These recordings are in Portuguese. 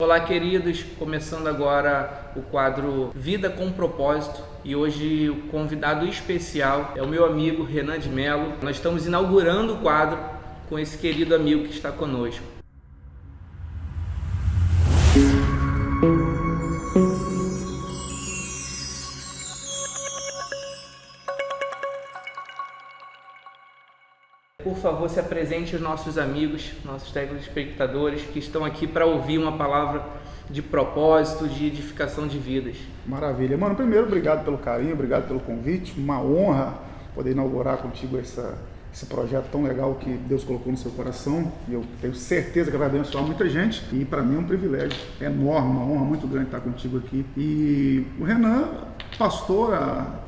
Olá, queridos, começando agora o quadro Vida com Propósito, e hoje o convidado especial é o meu amigo Renan de Mello. Nós estamos inaugurando o quadro com esse querido amigo que está conosco. Por favor, se apresente aos nossos amigos, nossos telespectadores que estão aqui para ouvir uma palavra de propósito, de edificação de vidas. Maravilha. Mano, primeiro, obrigado pelo carinho, obrigado pelo convite. Uma honra poder inaugurar contigo esse projeto tão legal que Deus colocou no seu coração. E eu tenho certeza que vai abençoar muita gente. E para mim é um privilégio enorme, uma honra muito grande estar contigo aqui. E o Renan, pastor,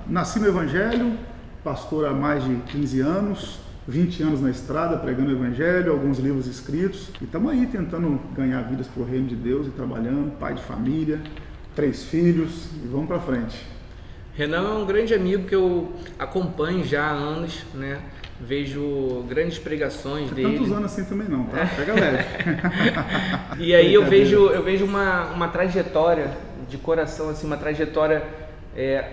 nasci no Evangelho, pastor há mais de 15 anos. 20 anos na estrada, pregando o Evangelho, alguns livros escritos. E estamos aí tentando ganhar vidas para o reino de Deus e trabalhando, pai de família, 3 filhos e vamos para frente. Renan é um grande amigo que eu acompanho já há anos, né? Vejo grandes pregações dele. Tantos anos assim também não, tá? Pega leve. E aí eu vejo uma trajetória de coração, assim, uma trajetória,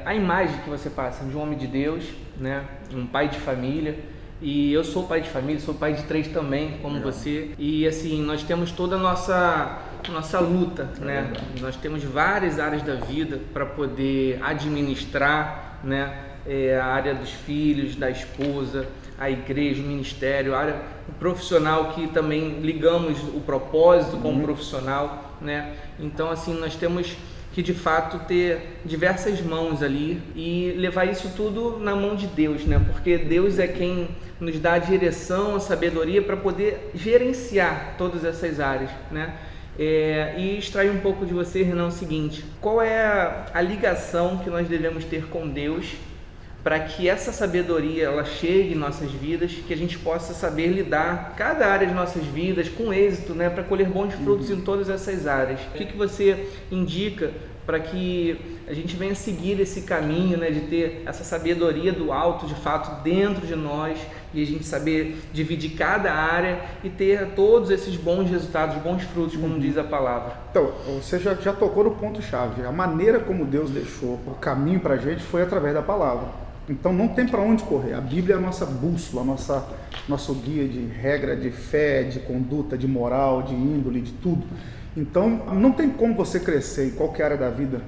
a imagem que você passa de um homem de Deus, né? Um pai de família. E eu sou pai de família, sou pai de 3 também, como você. E assim, nós temos toda a nossa luta, né? Nós temos várias áreas da vida para poder administrar, né? A área dos filhos, da esposa, a igreja, o ministério, a área profissional, que também ligamos o propósito com o profissional, né? Então assim, nós temos que de fato ter diversas mãos ali e levar isso tudo na mão de Deus, né? Porque Deus é quem nos dá a direção, a sabedoria para poder gerenciar todas essas áreas, né? E extrair um pouco de você, Renan, o seguinte: qual é a ligação que nós devemos ter com Deus para que essa sabedoria ela chegue em nossas vidas, que a gente possa saber lidar cada área de nossas vidas com êxito, né, para colher bons frutos em todas essas áreas? O que você indica para que a gente venha seguir esse caminho, né, de ter essa sabedoria do alto, de fato, dentro de nós, e a gente saber dividir cada área e ter todos esses bons resultados, bons frutos, como diz a palavra? Então, você já tocou no ponto-chave. A maneira como Deus deixou o caminho para a gente foi através da palavra. Então não tem para onde correr. A Bíblia é a nossa bússola, nosso guia de regra, de fé, de conduta, de moral, de índole, de tudo. Então não tem como você crescer em qualquer área da vida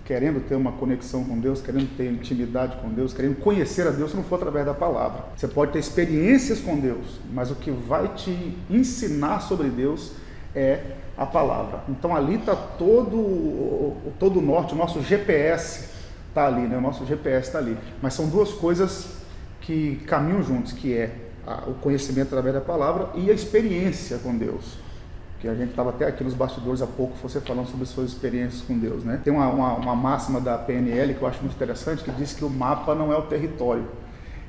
querendo ter uma conexão com Deus, querendo ter intimidade com Deus, querendo conhecer a Deus, se não for através da palavra. Você pode ter experiências com Deus, mas o que vai te ensinar sobre Deus é a palavra. Então ali está todo o norte, o nosso GPS está ali, né? O nosso GPS está ali. Mas são duas coisas que caminham juntos, que é o conhecimento através da palavra e a experiência com Deus. Que a gente estava até aqui nos bastidores há pouco, você falando sobre suas experiências com Deus, né? Tem uma máxima da PNL que eu acho muito interessante, que diz que o mapa não é o território.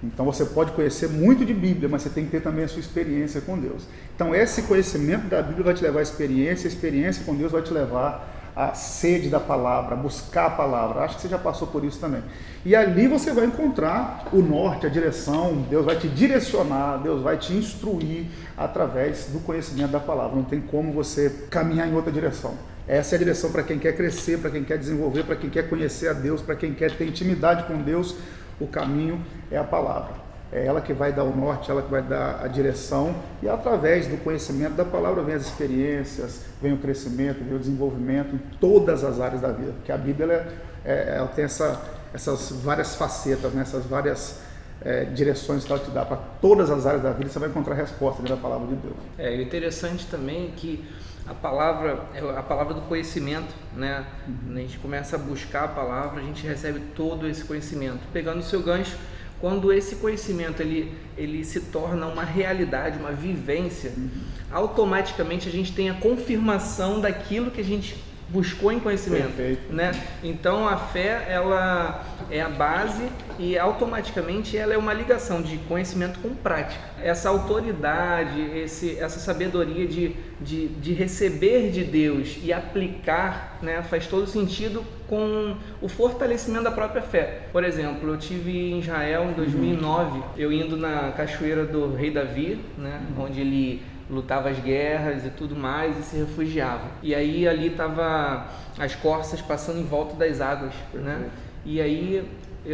Então você pode conhecer muito de Bíblia, mas você tem que ter também a sua experiência com Deus. Então esse conhecimento da Bíblia vai te levar à experiência, a experiência com Deus vai te levar a sede da palavra, buscar a palavra. Acho que você já passou por isso também. E ali você vai encontrar o norte, a direção. Deus vai te direcionar, Deus vai te instruir através do conhecimento da palavra. Não tem como você caminhar em outra direção. Essa é a direção para quem quer crescer, para quem quer desenvolver, para quem quer conhecer a Deus, para quem quer ter intimidade com Deus. O caminho é a palavra. É ela que vai dar o norte, ela que vai dar a direção, e através do conhecimento da palavra vem as experiências, vem o crescimento, vem o desenvolvimento em todas as áreas da vida, porque a Bíblia ela tem essas várias facetas, né? Essas várias direções que ela te dá para todas as áreas da vida. Você vai encontrar resposta da palavra de Deus. O interessante também é que a palavra é a palavra do conhecimento, né? A gente começa a buscar a palavra, a gente recebe todo esse conhecimento. Pegando o seu gancho, quando esse conhecimento ele se torna uma realidade, uma vivência, automaticamente a gente tem a confirmação daquilo que a gente buscou em conhecimento. Perfeito. Né? Então a fé ela é a base e automaticamente ela é uma ligação de conhecimento com prática. Essa autoridade, essa sabedoria de receber de Deus e aplicar, né, faz todo sentido com o fortalecimento da própria fé. Por exemplo, eu tive em Israel em 2009, eu indo na cachoeira do Rei Davi, né, onde ele lutava as guerras e tudo mais e se refugiava. E aí ali tava as corças passando em volta das águas, né? E aí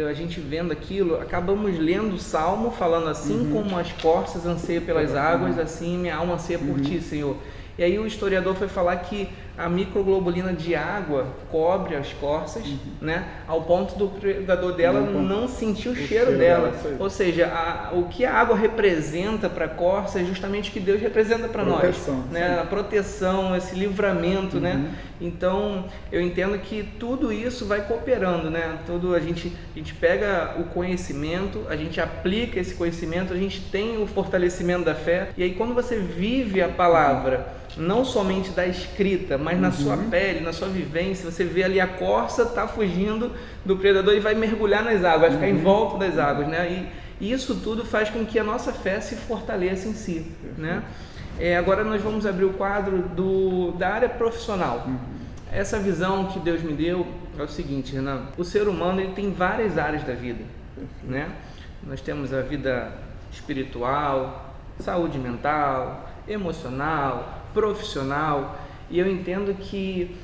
a gente vendo aquilo, acabamos lendo o Salmo falando assim como as corças anseiam pelas águas, assim minha alma anseia por ti, Senhor. E aí o historiador foi falar que a microglobulina de água cobre as corças, né, ao ponto do predador dela não sentir o cheiro dela. Ou seja, o que a água representa para a corça é justamente o que Deus representa para nós, né? A proteção, esse livramento, né? Então, eu entendo que tudo isso vai cooperando, né? A gente pega o conhecimento, a gente aplica esse conhecimento, a gente tem o fortalecimento da fé, e aí quando você vive a palavra, não somente da escrita, mas na sua pele, na sua vivência, você vê ali a corça tá fugindo do predador e vai mergulhar nas águas, vai ficar em volta das águas, né? E isso tudo faz com que a nossa fé se fortaleça em si, né? Agora nós vamos abrir o quadro da área profissional. Essa visão que Deus me deu é o seguinte, Renan: o ser humano ele tem várias áreas da vida, né? Nós temos a vida espiritual, saúde mental, emocional, profissional, e eu entendo que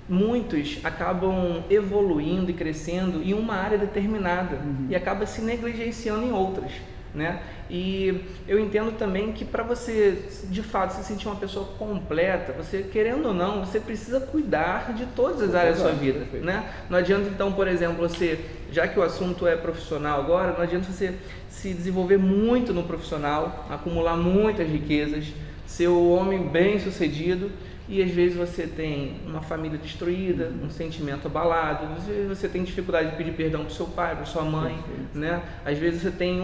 muitos acabam evoluindo e crescendo em uma área determinada e acaba se negligenciando em outras, né? E eu entendo também que para você de fato se sentir uma pessoa completa, você querendo ou não, você precisa cuidar de todas as áreas da sua vida, né? Não adianta então, por exemplo, você, já que o assunto é profissional agora, não adianta você se desenvolver muito no profissional, acumular muitas riquezas, ser um homem bem sucedido, e às vezes você tem uma família destruída, um sentimento abalado, às vezes você tem dificuldade de pedir perdão para o seu pai, para sua mãe, né? Às vezes você tem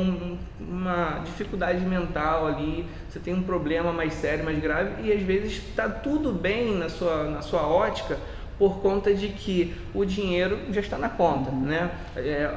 uma dificuldade mental ali, você tem um problema mais sério, mais grave, e às vezes está tudo bem na sua ótica, por conta de que o dinheiro já está na conta, né?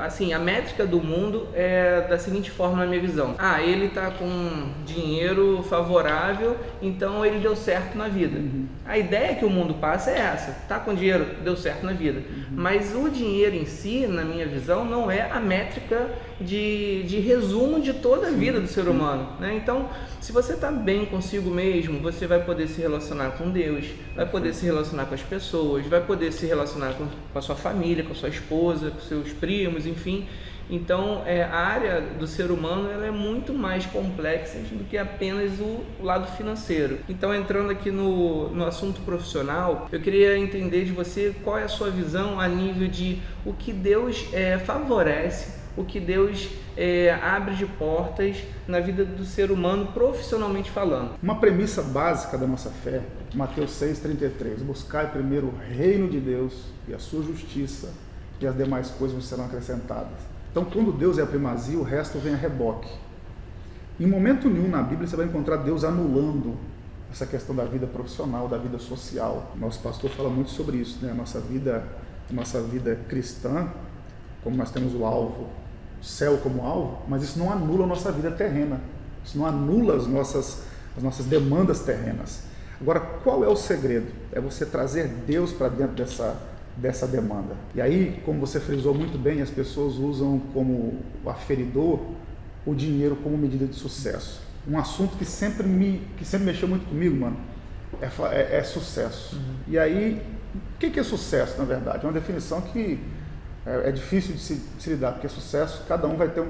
Assim, a métrica do mundo é da seguinte forma na minha visão: ele está com dinheiro favorável, então ele deu certo na vida. A ideia que o mundo passa é essa: tá com dinheiro, deu certo na vida. Mas o dinheiro em si, na minha visão, não é a métrica de resumo de toda a vida do ser humano, né? Então, se você está bem consigo mesmo, você vai poder se relacionar com Deus, vai poder se relacionar com as pessoas, vai poder se relacionar com a sua família, com a sua esposa, com seus primos, enfim. Então, a área do ser humano ela é muito mais complexa do que apenas o lado financeiro. Então, entrando aqui no assunto profissional, eu queria entender de você qual é a sua visão a nível de o que Deus favorece, o que Deus abre de portas na vida do ser humano profissionalmente falando. Uma premissa básica da nossa fé, Mateus 6,33: buscai primeiro o reino de Deus e a sua justiça, e as demais coisas serão acrescentadas. Então, quando Deus é a primazia, o resto vem a reboque. Em momento nenhum na Bíblia você vai encontrar Deus anulando essa questão da vida profissional, da vida social. Nosso pastor fala muito sobre isso, né? A nossa vida cristã, como nós temos o alvo, o céu como alvo, mas isso não anula a nossa vida terrena, isso não anula as nossas demandas terrenas. Agora, qual é o segredo? É você trazer Deus para dentro dessa demanda. E aí, como você frisou muito bem, as pessoas usam como aferidor o dinheiro como medida de sucesso. Um assunto que sempre mexeu muito comigo, mano, é sucesso. E aí, o que é sucesso, na verdade? É uma definição que é difícil de se lidar, porque sucesso, cada um vai ter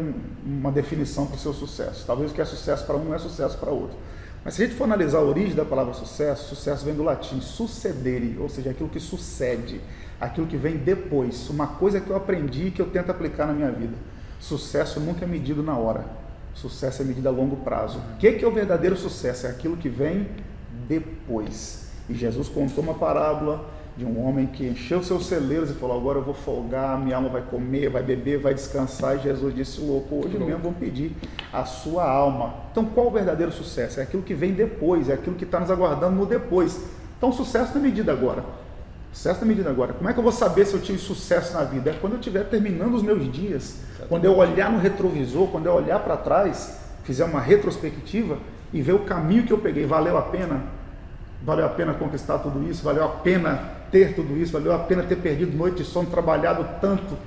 uma definição para o seu sucesso. Talvez o que é sucesso para um não é sucesso para outro. Mas se a gente for analisar a origem da palavra sucesso vem do latim succedere, ou seja, aquilo que sucede, aquilo que vem depois, uma coisa que eu aprendi e que eu tento aplicar na minha vida. Sucesso nunca é medido na hora, sucesso é medido a longo prazo. O que é o verdadeiro sucesso? É aquilo que vem depois. E Jesus contou uma parábola de um homem que encheu seus celeiros e falou: agora eu vou folgar, minha alma vai comer, vai beber, vai descansar. E Jesus disse: louco, hoje mesmo vão pedir a sua alma. Então, qual o verdadeiro sucesso? É aquilo que vem depois, é aquilo que está nos aguardando no depois. Então, o sucesso não é medido agora. Sucesso não é medido agora. Como é que eu vou saber se eu tive sucesso na vida? É quando eu estiver terminando os meus dias, quando eu olhar no retrovisor, quando eu olhar para trás, fizer uma retrospectiva e ver o caminho que eu peguei. Valeu a pena? Valeu a pena conquistar tudo isso? Valeu a pena ter tudo isso? Valeu a pena ter perdido noite de sono, trabalhado tanto,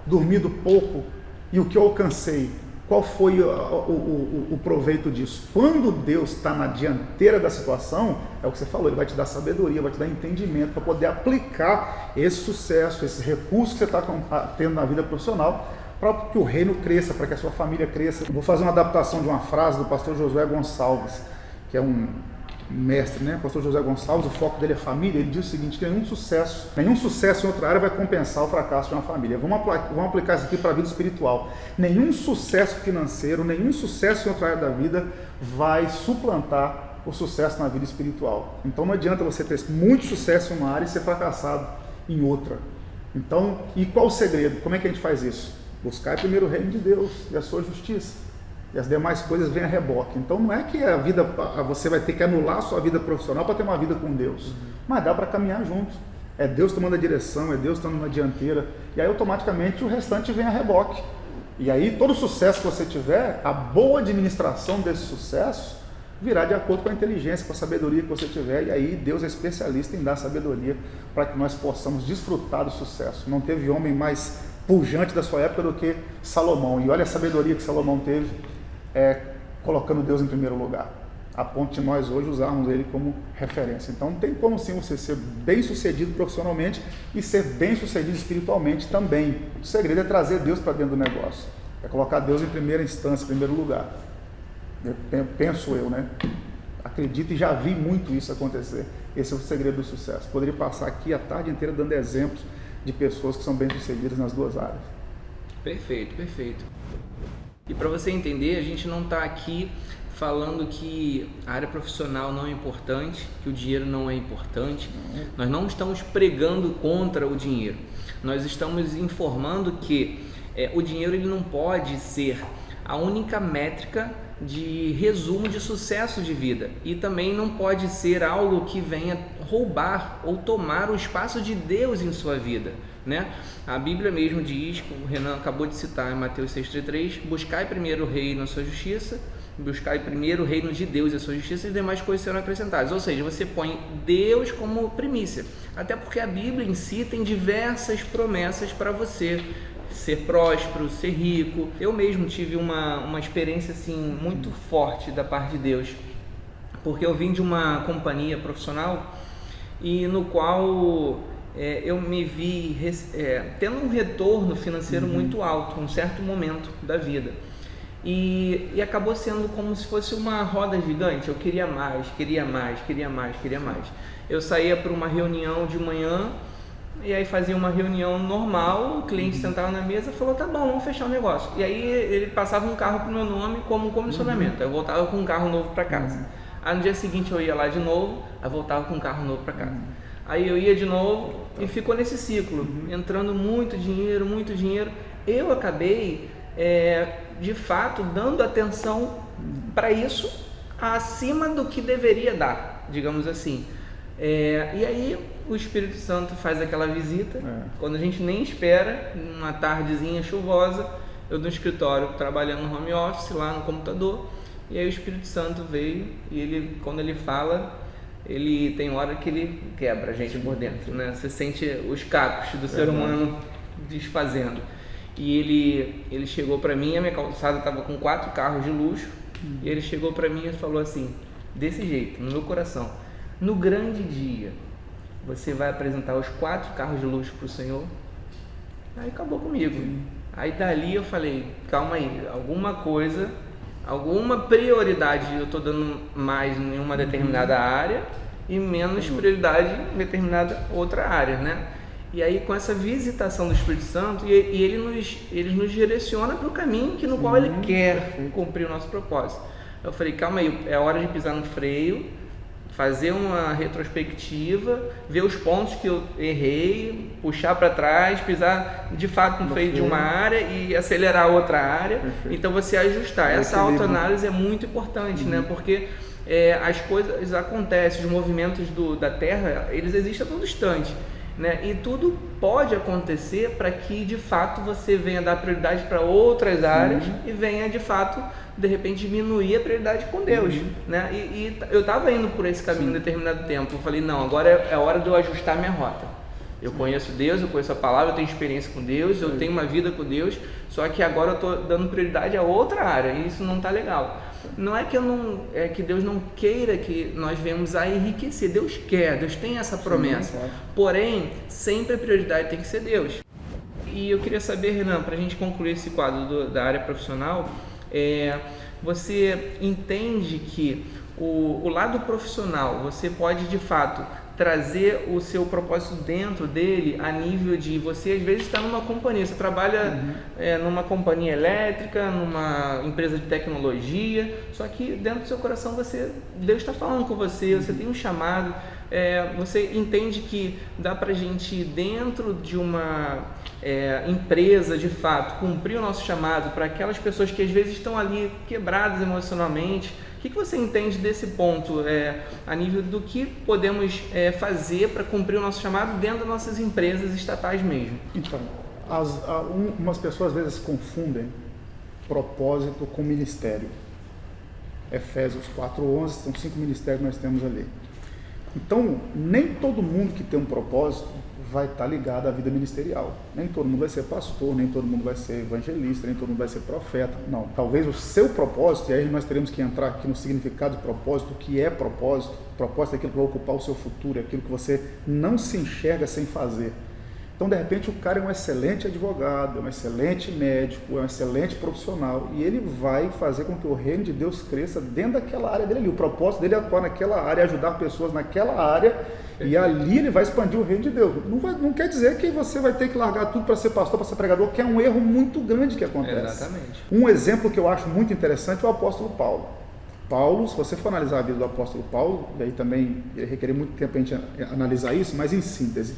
dormido pouco? E o que eu alcancei? Qual foi o proveito disso? Quando Deus está na dianteira da situação, é o que você falou, Ele vai te dar sabedoria, vai te dar entendimento para poder aplicar esse sucesso, esses recursos que você está tendo na vida profissional, para que o reino cresça, para que a sua família cresça. Eu vou fazer uma adaptação de uma frase do pastor Josué Gonçalves, que é um mestre, né? O pastor José Gonçalves, o foco dele é família. Ele diz o seguinte, que nenhum sucesso em outra área vai compensar o fracasso de uma família. Vamos aplicar isso aqui para a vida espiritual. Nenhum sucesso financeiro, nenhum sucesso em outra área da vida vai suplantar o sucesso na vida espiritual. Então não adianta você ter muito sucesso em uma área e ser fracassado em outra. Então, e qual o segredo? Como é que a gente faz isso? Buscar primeiro o reino de Deus e a sua justiça. E as demais coisas vêm a reboque. Então não é que a vida, você vai ter que anular a sua vida profissional para ter uma vida com Deus. Mas dá para caminhar junto. É Deus tomando a direção, é Deus tomando a dianteira. E aí automaticamente o restante vem a reboque. E aí todo o sucesso que você tiver, a boa administração desse sucesso virá de acordo com a inteligência, com a sabedoria que você tiver. E aí Deus é especialista em dar sabedoria para que nós possamos desfrutar do sucesso. Não teve homem mais pujante da sua época do que Salomão. E olha a sabedoria que Salomão teve, colocando Deus em primeiro lugar, a ponto de nós hoje usarmos ele como referência. Então tem como sim você ser bem sucedido profissionalmente e ser bem sucedido espiritualmente também. O segredo é trazer Deus para dentro do negócio, é colocar Deus em primeira instância, em primeiro lugar. Penso eu, né? Acredito e já vi muito isso acontecer. Esse é o segredo do sucesso. Poderia passar aqui a tarde inteira dando exemplos de pessoas que são bem sucedidas nas duas áreas. Perfeito, perfeito. E para você entender, a gente não está aqui falando que a área profissional não é importante, que o dinheiro não é importante. Nós não estamos pregando contra o dinheiro. Nós estamos informando que o dinheiro ele não pode ser a única métrica de resumo de sucesso de vida. E também não pode ser algo que venha roubar ou tomar o espaço de Deus em sua vida, né? A Bíblia mesmo diz, como o Renan acabou de citar em Mateus 6,33, buscai primeiro o reino e a sua justiça, buscai primeiro o reino de Deus e a sua justiça, e as demais coisas serão acrescentadas. Ou seja, você põe Deus como primícia, até porque a Bíblia em si tem diversas promessas para você ser próspero, ser rico. Eu mesmo tive uma experiência assim muito forte da parte de Deus, porque eu vim de uma companhia profissional e no qual eu me vi tendo um retorno financeiro muito alto, um certo momento da vida. E acabou sendo como se fosse uma roda gigante. Eu queria mais, queria mais, queria mais, queria mais. Eu saía para uma reunião de manhã e aí fazia uma reunião normal, o cliente sentava na mesa e falou, tá bom, vamos fechar o negócio. E aí ele passava um carro pro meu nome como comissionamento. Eu voltava com um carro novo para casa. Aí no dia seguinte eu ia lá de novo, aí voltava com um carro novo para casa. Aí eu ia de novo e ficou nesse ciclo, entrando muito dinheiro, muito dinheiro. Eu acabei, de fato, dando atenção para isso acima do que deveria dar, digamos assim. E aí o Espírito Santo faz aquela visita, quando a gente nem espera, uma tardezinha chuvosa, eu no escritório trabalhando no home office, lá no computador, e aí o Espírito Santo veio e ele, quando ele fala, ele tem hora que ele quebra a gente por dentro, né? Você sente os cacos do ser humano desfazendo. E ele chegou para mim, a minha calçada estava com 4 carros de luxo, e ele chegou para mim e falou assim, desse jeito, no meu coração, no grande dia, você vai apresentar os 4 carros de luxo para o Senhor? Aí acabou comigo. Aí dali eu falei, calma aí, alguma coisa, alguma prioridade eu estou dando mais em uma determinada área e menos prioridade em determinada outra área, né? E aí com essa visitação do Espírito Santo, ele nos direciona para o caminho no qual ele quer cumprir o nosso propósito. Eu falei, calma aí, é hora de pisar no freio, fazer uma retrospectiva, ver os pontos que eu errei, puxar para trás, pisar de fato no freio de uma área e acelerar outra área. Perfeito. Então você ajustar. Essa autoanálise é muito importante, né? Porque as coisas acontecem, os movimentos da Terra, eles existem a todo instante, né? E tudo pode acontecer para que de fato você venha dar prioridade para outras áreas e venha de fato de repente diminuir a prioridade com Deus, né? E eu estava indo por esse caminho em determinado tempo. Eu falei, não, agora é hora de eu ajustar minha rota. Eu conheço Deus, eu conheço a palavra, eu tenho experiência com Deus, eu tenho uma vida com Deus, só que agora eu estou dando prioridade a outra área e isso não está legal. Não é que Deus não queira que nós venhamos a enriquecer. Deus quer, Deus tem essa promessa. Sim, claro. Porém, sempre a prioridade tem que ser Deus. E eu queria saber, Renan, para a gente concluir esse quadro da área profissional, você entende que o lado profissional, você pode de fato trazer o seu propósito dentro dele a nível de você às vezes está numa companhia, você trabalha numa companhia elétrica, numa empresa de tecnologia, só que dentro do seu coração Deus está falando com você, você tem um chamado, você entende que dá pra gente dentro de uma empresa de fato cumprir o nosso chamado para aquelas pessoas que às vezes estão ali quebradas emocionalmente. O que você entende desse ponto, a nível do que podemos fazer para cumprir o nosso chamado dentro das nossas empresas estatais mesmo? Então, umas pessoas às vezes confundem propósito com ministério. Efésios 4:11, são 5 ministérios que nós temos ali. Então, nem todo mundo que tem um propósito vai estar ligado à vida ministerial. Nem todo mundo vai ser pastor, nem todo mundo vai ser evangelista, nem todo mundo vai ser profeta. Não, talvez o seu propósito, e aí nós teremos que entrar aqui no significado de propósito, o que é propósito. Propósito é aquilo que vai ocupar o seu futuro, é aquilo que você não se enxerga sem fazer. Então, de repente, o cara é um excelente advogado, é um excelente médico, é um excelente profissional, e ele vai fazer com que o reino de Deus cresça dentro daquela área dele ali. O propósito dele é atuar naquela área, ajudar pessoas naquela área, e ali ele vai expandir o reino de Deus. Não quer dizer que você vai ter que largar tudo para ser pastor, para ser pregador, que é um erro muito grande que acontece. Exatamente. Um exemplo que eu acho muito interessante é o apóstolo Paulo. Paulo, se você for analisar a vida do apóstolo Paulo, e aí também ele requer muito tempo para a gente analisar isso, mas em síntese,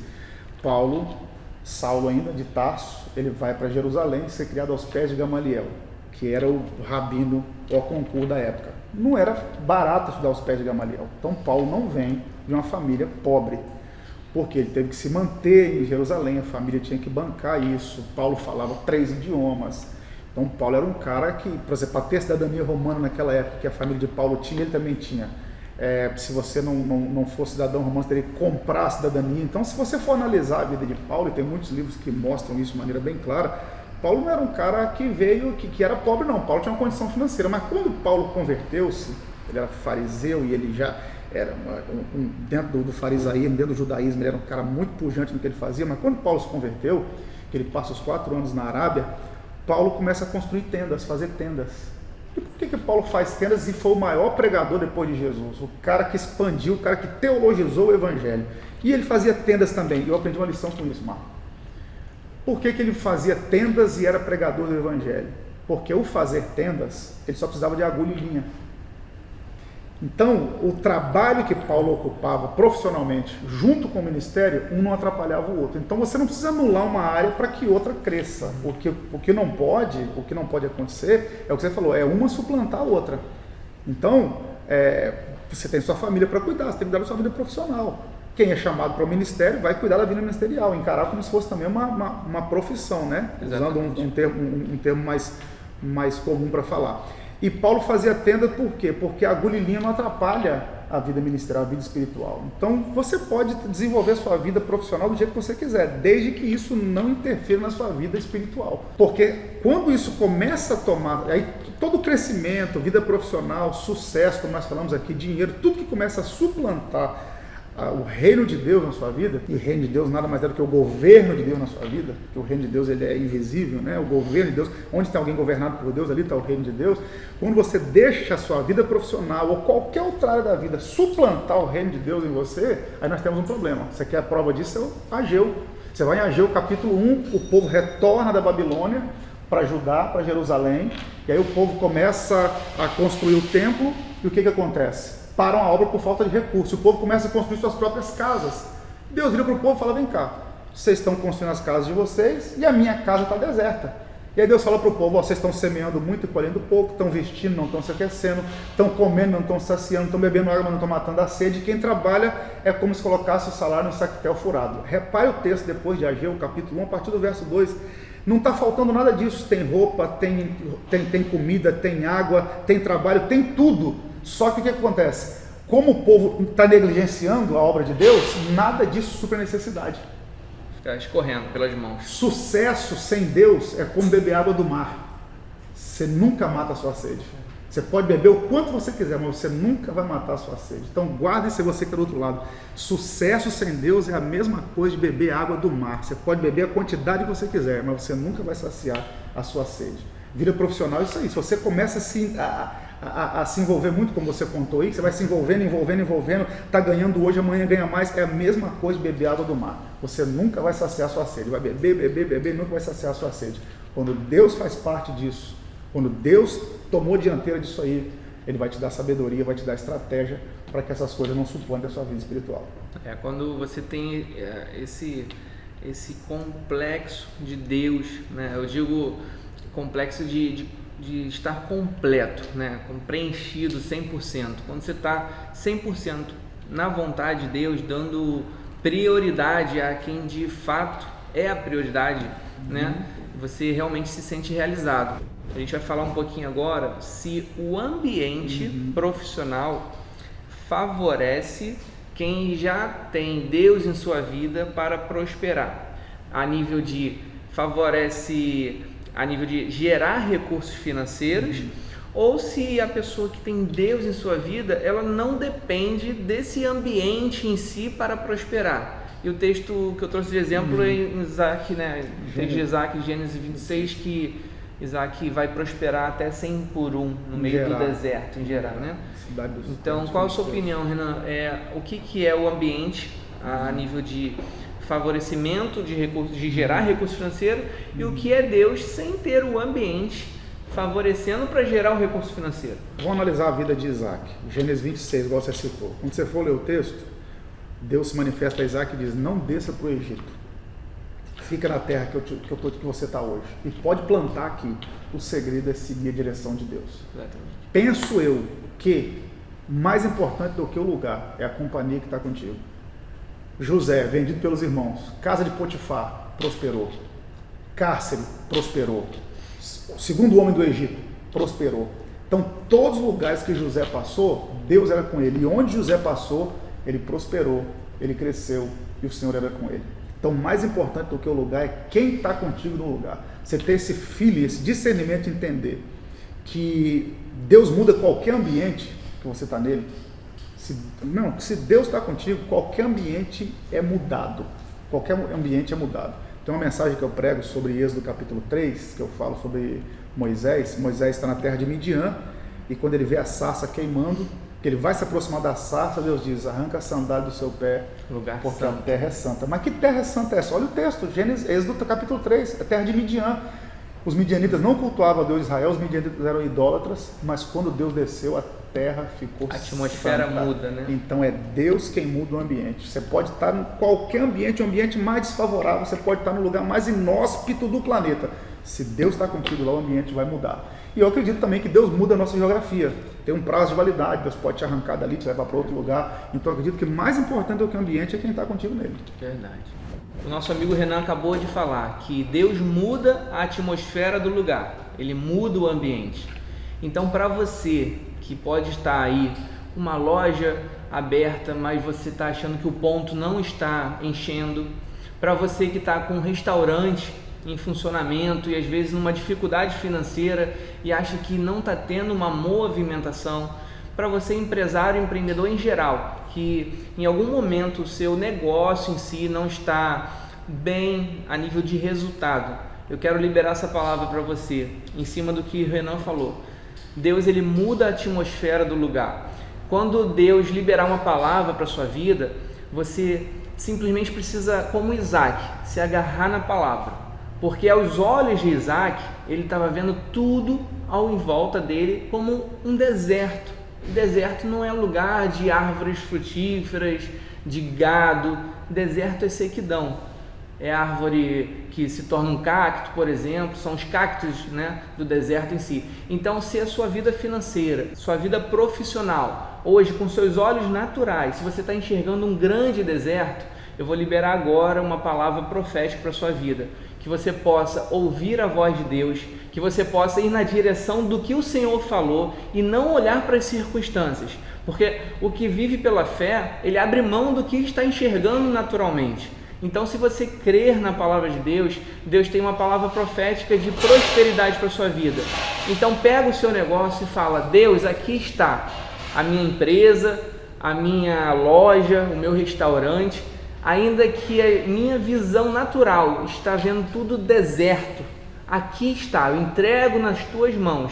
Saulo ainda, de Tarso, ele vai para Jerusalém ser criado aos pés de Gamaliel, que era o rabino ao concurso da época. Não era barato estudar aos pés de Gamaliel. Então Paulo não vem de uma família pobre, porque ele teve que se manter em Jerusalém, a família tinha que bancar isso. Paulo falava 3 idiomas. Então Paulo era um cara que, por exemplo, para ter cidadania romana naquela época que a família de Paulo tinha, ele também tinha. Se você não fosse cidadão romano, você teria que comprar a cidadania. Então, se você for analisar a vida de Paulo, e tem muitos livros que mostram isso de maneira bem clara, Paulo não era um cara que veio, que era pobre não, Paulo tinha uma condição financeira, mas quando Paulo converteu-se, ele era fariseu e ele já era dentro do farisaísmo, dentro do judaísmo, ele era um cara muito pujante no que ele fazia, mas quando Paulo se converteu, que ele passa os 4 anos na Arábia, Paulo começa a construir tendas, fazer tendas. E por que Paulo faz tendas e foi o maior pregador depois de Jesus? O cara que expandiu, o cara que teologizou o evangelho. E ele fazia tendas também. Eu aprendi uma lição com isso, Marco. Por que ele fazia tendas e era pregador do evangelho? Porque o fazer tendas, ele só precisava de agulha e linha. Então, o trabalho que Paulo ocupava profissionalmente, junto com o ministério, um não atrapalhava o outro. Então, você não precisa anular uma área para que outra cresça. O que não pode acontecer, é o que você falou, é uma suplantar a outra. Então, você tem sua família para cuidar, você tem que cuidar da sua vida profissional. Quem é chamado para o ministério vai cuidar da vida ministerial, encarar como se fosse também uma profissão, né? Usando um termo mais comum para falar. E Paulo fazia tenda por quê? Porque a agulha e linha não atrapalha a vida ministerial, a vida espiritual. Então, você pode desenvolver sua vida profissional do jeito que você quiser, desde que isso não interfira na sua vida espiritual. Porque quando isso começa a tomar, aí todo crescimento, vida profissional, sucesso, como nós falamos aqui, dinheiro, tudo que começa a suplantar o reino de Deus na sua vida, e o reino de Deus nada mais é do que o governo de Deus na sua vida, porque o reino de Deus ele é invisível, né? O governo de Deus, onde tem alguém governado por Deus, ali está o reino de Deus. Quando você deixa a sua vida profissional ou qualquer outra área da vida suplantar o reino de Deus em você, aí nós temos um problema. Você quer a prova disso? É Ageu. Você vai em Ageu capítulo 1, o povo retorna da Babilônia para Judá, para Jerusalém, e aí o povo começa a construir o templo, e o que acontece? Param a obra por falta de recurso. O povo começa a construir suas próprias casas. Deus vira para o povo e fala, vem cá, vocês estão construindo as casas de vocês e a minha casa está deserta. E aí Deus fala para o povo, vocês estão semeando muito e colhendo pouco, estão vestindo, não estão se aquecendo, estão comendo, não estão saciando, estão bebendo água, mas não estão matando a sede. Quem trabalha é como se colocasse o salário no saquetel furado. Repare o texto depois de Ageu, capítulo 1, a partir do verso 2. Não está faltando nada disso. Tem roupa, tem comida, tem água, tem trabalho, tem tudo. Só que o que acontece? Como o povo está negligenciando a obra de Deus, nada disso supra a necessidade. Ficar escorrendo pelas mãos. Sucesso sem Deus é como beber água do mar. Você nunca mata a sua sede. Você pode beber o quanto você quiser, mas você nunca vai matar a sua sede. Então guarde se você que está do outro lado. Sucesso sem Deus é a mesma coisa de beber água do mar. Você pode beber a quantidade que você quiser, mas você nunca vai saciar a sua sede. Vida profissional é isso aí. Se você começa a se envolver muito, como você contou aí, você vai se envolvendo, está ganhando hoje, amanhã ganha mais, é a mesma coisa de beber água do mar. Você nunca vai saciar a sua sede. Vai beber, nunca vai saciar a sua sede. Quando Deus faz parte disso, quando Deus tomou dianteira disso aí, Ele vai te dar sabedoria, vai te dar estratégia para que essas coisas não suplantem a sua vida espiritual. Quando você tem esse complexo de Deus, né? Eu digo complexo de estar completo, né? Preenchido 100%. Quando você está 100% na vontade de Deus, dando prioridade a quem de fato é a prioridade, né? Você realmente se sente realizado. A gente vai falar um pouquinho agora se o ambiente profissional favorece quem já tem Deus em sua vida para prosperar, a nível de gerar recursos financeiros, ou se a pessoa que tem Deus em sua vida, ela não depende desse ambiente em si para prosperar. E o texto que eu trouxe de exemplo é em Isaac, né? O texto de Isaac, Gênesis 26, que Isaac vai prosperar até 100 por 1 no meio do deserto, em Gerar, né? Então, qual a sua opinião, Renan? O que é o ambiente a nível de favorecimento de recursos, de gerar recurso financeiro, e o que é Deus sem ter o ambiente favorecendo para gerar o recurso financeiro? Vamos analisar a vida de Isaac. Gênesis 26, igual você citou. Quando você for ler o texto, Deus se manifesta a Isaac e diz: não desça para o Egito. Fica na terra que você está hoje. E pode plantar aqui. O segredo é seguir a direção de Deus. Exatamente. Penso eu que mais importante do que o lugar é a companhia que está contigo. José, vendido pelos irmãos. Casa de Potifar, prosperou. Cárcere, prosperou. Segundo homem do Egito, prosperou. Então, todos os lugares que José passou, Deus era com ele. E onde José passou, ele prosperou, ele cresceu e o Senhor era com ele. Então, mais importante do que o lugar é quem está contigo no lugar. Você ter esse feeling, esse discernimento de entender que Deus muda qualquer ambiente que você está nele. Se Deus está contigo, qualquer ambiente é mudado. Qualquer ambiente é mudado. Tem uma mensagem que eu prego sobre Êxodo capítulo 3, que eu falo sobre Moisés. Moisés está na terra de Midian, e quando ele vê a sarça queimando, que ele vai se aproximar da sarça, Deus diz: arranca a sandália do seu pé, porque a terra é santa. Mas que terra santa é essa? Olha o texto, Êxodo capítulo 3, a terra de Midian. Os midianitas não cultuavam a Deus de Israel, os midianitas eram idólatras, mas quando Deus desceu, a terra ficou santa. A atmosfera muda, né? Então é Deus quem muda o ambiente. Você pode estar em qualquer ambiente, o ambiente mais desfavorável, você pode estar no lugar mais inóspito do planeta. Se Deus está contigo lá, o ambiente vai mudar. E eu acredito também que Deus muda a nossa geografia. Tem um prazo de validade, Deus pode te arrancar dali, te levar para outro lugar. Então eu acredito que mais importante do que o ambiente é quem está contigo nele. Verdade. O nosso amigo Renan acabou de falar que Deus muda a atmosfera do lugar. Ele muda o ambiente. Então, para você que pode estar aí com uma loja aberta, mas você está achando que o ponto não está enchendo, para você que está com um restaurante em funcionamento e às vezes numa dificuldade financeira e acha que não está tendo uma movimentação, para você empresário, empreendedor em geral, que em algum momento o seu negócio em si não está bem a nível de resultado, eu quero liberar essa palavra para você, em cima do que o Renan falou. Deus, ele muda a atmosfera do lugar. Quando Deus liberar uma palavra para a sua vida, você simplesmente precisa, como Isaac, se agarrar na palavra. Porque aos olhos de Isaac, ele estava vendo tudo ao em volta dele como um deserto. O deserto não é lugar de árvores frutíferas, de gado. Deserto é sequidão. É árvore que se torna um cacto, por exemplo, são os cactos, né, do deserto em si. Então, se a sua vida financeira, sua vida profissional, hoje com seus olhos naturais, se você está enxergando um grande deserto, eu vou liberar agora uma palavra profética para a sua vida, que você possa ouvir a voz de Deus, que você possa ir na direção do que o Senhor falou e não olhar para as circunstâncias, porque o que vive pela fé, ele abre mão do que está enxergando naturalmente. Então, se você crer na palavra de Deus, Deus tem uma palavra profética de prosperidade para a sua vida. Então, pega o seu negócio e fala: Deus, aqui está a minha empresa, a minha loja, o meu restaurante, ainda que a minha visão natural está vendo tudo deserto, aqui está, eu entrego nas tuas mãos.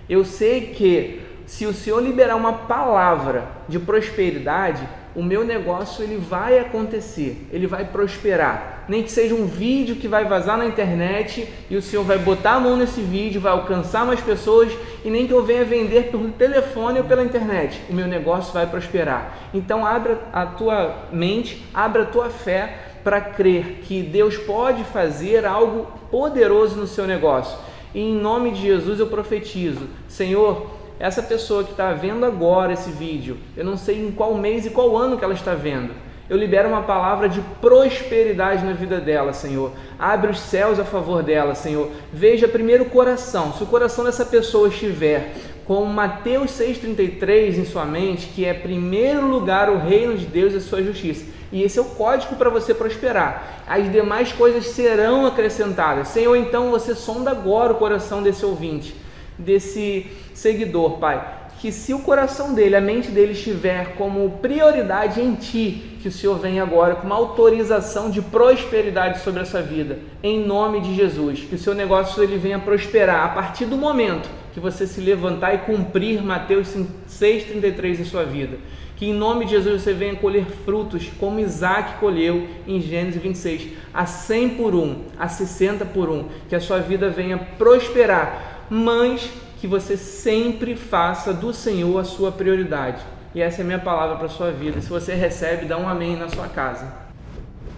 Eu sei que se o Senhor liberar uma palavra de prosperidade, o meu negócio ele vai acontecer, ele vai prosperar. Nem que seja um vídeo que vai vazar na internet e o Senhor vai botar a mão nesse vídeo, vai alcançar mais pessoas, e nem que eu venha vender pelo telefone ou pela internet, o meu negócio vai prosperar. Então abra a tua mente, abra a tua fé para crer que Deus pode fazer algo poderoso no seu negócio. E em nome de Jesus eu profetizo: Senhor, essa pessoa que está vendo agora esse vídeo, eu não sei em qual mês e qual ano que ela está vendo, eu libero uma palavra de prosperidade na vida dela, Senhor. Abre os céus a favor dela, Senhor. Veja primeiro o coração. Se o coração dessa pessoa estiver com Mateus 6,33 em sua mente, que é primeiro lugar o reino de Deus e a sua justiça, e esse é o código para você prosperar, as demais coisas serão acrescentadas. Senhor, então você sonda agora o coração desse ouvinte, desse seguidor, Pai, que se o coração dele, a mente dele estiver como prioridade em Ti, que o Senhor venha agora com uma autorização de prosperidade sobre essa vida, em nome de Jesus, que o seu negócio ele venha prosperar a partir do momento que você se levantar e cumprir Mateus 6,33 em sua vida, que em nome de Jesus você venha colher frutos como Isaac colheu em Gênesis 26, a 100 por 1, a 60 por 1, que a sua vida venha prosperar, mas que você sempre faça do Senhor a sua prioridade. E essa é a minha palavra para a sua vida. Se você recebe, dá um amém na sua casa.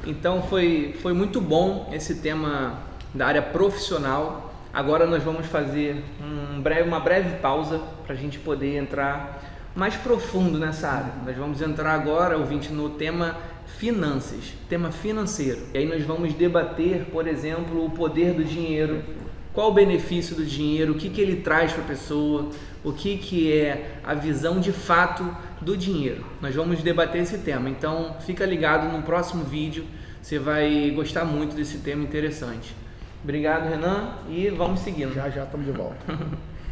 Então foi muito bom esse tema da área profissional. Agora nós vamos fazer uma breve pausa para a gente poder entrar mais profundo nessa área. Nós vamos entrar agora, ouvinte, no tema finanças, tema financeiro. E aí nós vamos debater, por exemplo, o poder do dinheiro. Qual o benefício do dinheiro, o que ele traz para a pessoa, o que é a visão de fato do dinheiro. Nós vamos debater esse tema, então fica ligado no próximo vídeo, você vai gostar muito desse tema interessante. Obrigado, Renan, e vamos seguindo. Já estamos de volta.